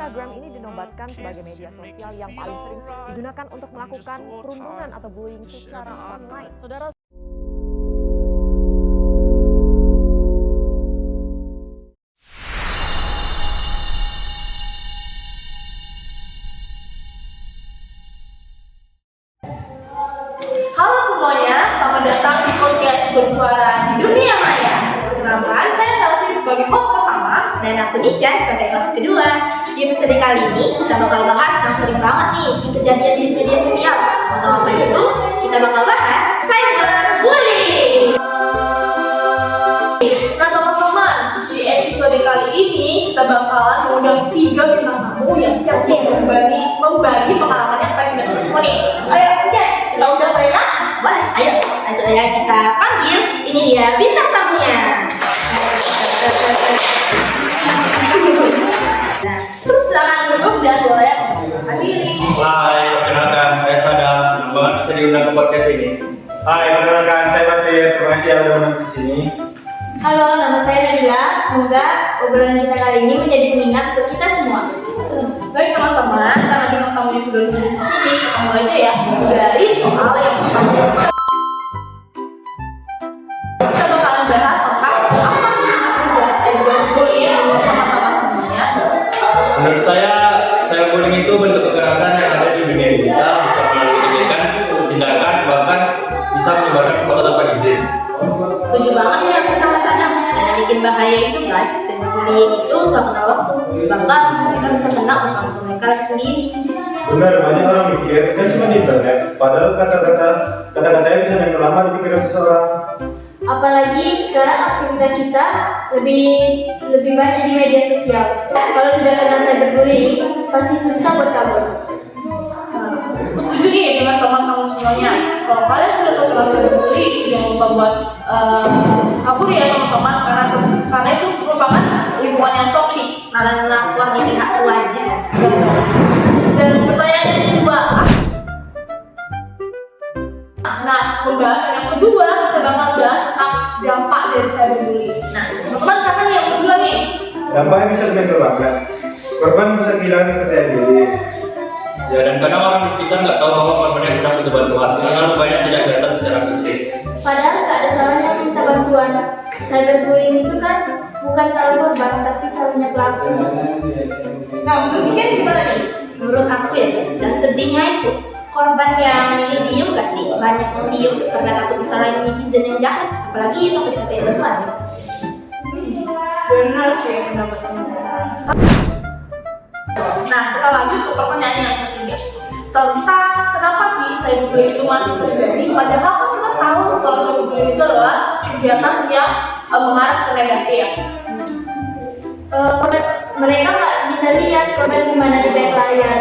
Instagram ini dinobatkan sebagai media sosial yang paling sering digunakan untuk melakukan perundungan atau bullying secara online. Saudara, halo semuanya, selamat datang di podcast Bersuara di Dunia Maya. Perkenalkan, saya Salsi sebagai host pertama Dan aku Nica sebagai host kedua. Di episode kali ini kita bakal bahas yang sering banget nih kejadian di media sosial. Atau apa itu? Kita bakal bahas cyberbullying. Nah teman-teman, di episode kali ini kita bakalan mengundang 3 bintang tamu yang siap membagi pengalaman yang paling tidak semua nih. Ayo, Nica, kita undang mereka. Boleh, ayo langsung aja kita panggil. Ini dia bintang tamunya. Nah, silakan duduk dan boleh memperkenalkan diri. Hai, perkenalkan saya Sadam, senang banget bisa diundang ke podcast ini. Hai, perkenalkan saya Batir. Terima kasih yang sudah menonton di sini. Halo, nama saya Nabila. Semoga obrolan kita kali ini menjadi pengingat untuk kita semua. Baik teman-teman, karena bintang tamunya sudah di sini, kita mulai aja ya dari soal yang pertama. Kita bakalan bahas tentang apa sih akibat cyberbullying menurut teman-teman semuanya. Menurut saya, cyberbullying itu bentuk kekerasan yang ada di dunia digital, bisa melalui ejekan, tindakan, bahkan bisa menyebarkan foto tanpa izin. Setuju banget nih aku sama Sadam. Dan yang bikin bahaya itu guys, cyberbullying itu gak kenal waktu. Bahkan mereka bisa kena bersama mereka sendiri. Benar, banyak orang mikir kan cuma di internet. Padahal kata-katanya bisa nempel lama di pikiran seseorang. Apalagi sekarang aktivitas kita lebih banyak di media sosial. Kalau sudah kena cyberbullying, pasti susah buat kabur. Aku setuju nih dengan teman-teman semuanya. Kalau kalian sudah terkena cyberbullying, jangan lupa buat kabur ya teman-teman, karena itu merupakan lingkungan yang toksik. Dan lapor di pihak wajib. Dan pertanyaan yang kedua, nah pembahasan yang kedua kita bakal bahas tentang dampak dari cyberbullying. Nah teman-teman siapa nih yang kedua nih? Dampaknya bisa demikian banget. Korban bisa kehilangan kepercayaan diri. Ya, dan kadang orang di sekitar nggak tahu bahwa korbannya sedang butuh bantuan, karena lukanya tidak kelihatan secara fisik. Padahal nggak ada salahnya minta bantuan. Cyberbullying itu kan bukan salah korban, tapi salahnya pelaku. Nah menurut Niken gimana nih? Menurut aku ya guys, dan sedihnya itu korban yang ini diem gak sih? Banyak yang diem karena takut disalahin netizen yang jahat. Apalagi sampai dikatain lebay. Benar sih pendapat teman-teman. Nah kita lanjut ke pertanyaan yang ketiga tentang kenapa sih cyberbullying itu masih terjadi, padahal kan kita tahu kalau cyberbullying itu adalah kegiatan yang mengarah ke negatif. Mereka nggak bisa lihat korban di mana di balik layar.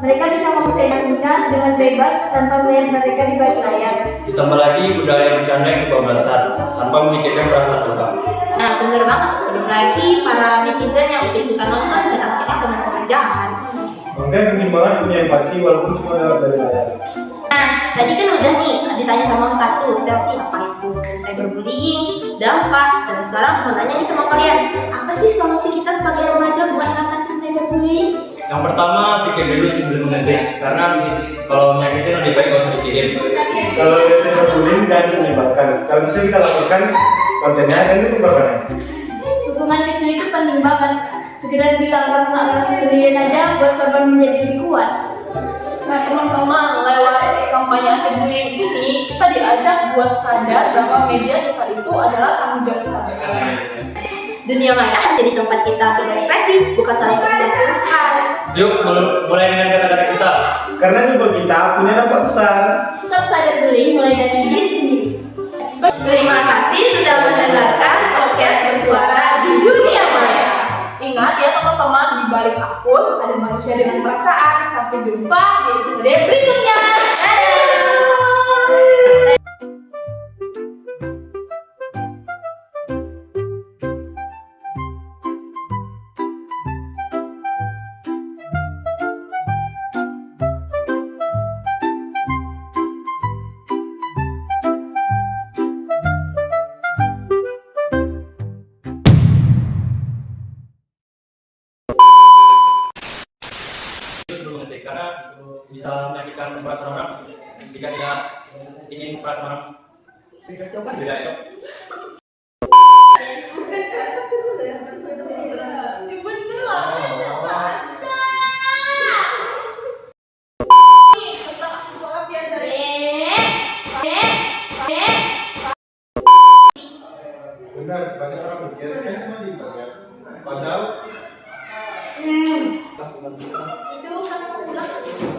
Mereka bisa ngomong seenaknya dengan bebas tanpa melihat mereka di balik layar. Ditambah lagi budaya bercanda yang kebablasan, tanpa memikirkan perasaan orang. Nah bener banget, belum lagi para netizen yang ikut-ikutan nonton dan akhirnya komentar jahat. Makanya penting banget punya empati walaupun cuma lewat dari layar. Nah tadi kan udah nih ditanya sama yang satu, siapa sih apa itu cyberbullying, dampak, dan sekarang mau nanya nih sama kalian, apa sih solusi kita sebagai remaja buat ngatasin cyberbullying? Yang pertama, pikir dulu sebelum mengetik, karena kalau menyakitin lebih baik nggak usah dikirim. Kalau lihat cyberbullying jangan menyebarkan. Kalau bisa kita lakukan kontennya dan dukung korbannya. Dukungan kecil itu penting banget. Sekedar bilang kamu nggak ngerasa sendirian aja buat korban menjadi lebih kuat. Nah teman-teman, lewat kampanye anti-bullying ini kita diajak buat sadar bahwa media sosial itu adalah tanggung jawab kita bersama. Dunia maya jadi tempat kita untuk berekspresi, bukan saling berpengaruh. Yuk, mulai dengan kata-kata kita. Karena juga kita punya dampak besar. Stop cyberbullying mulai dari diri sendiri. Terima kasih sudah mendengarkan podcast Bersuara di Dunia Maya. Ingat ya teman-teman, di balik akun ada manusia dengan perasaan. Sampai jumpa di episode berikutnya. Dadah! karena bisa menyakitkan perasaan orang jika tidak ingin perasaan orang tidak cocok. Benar, banyak orang mikir kan cuma di internet. Padahal Itu kan mau pulang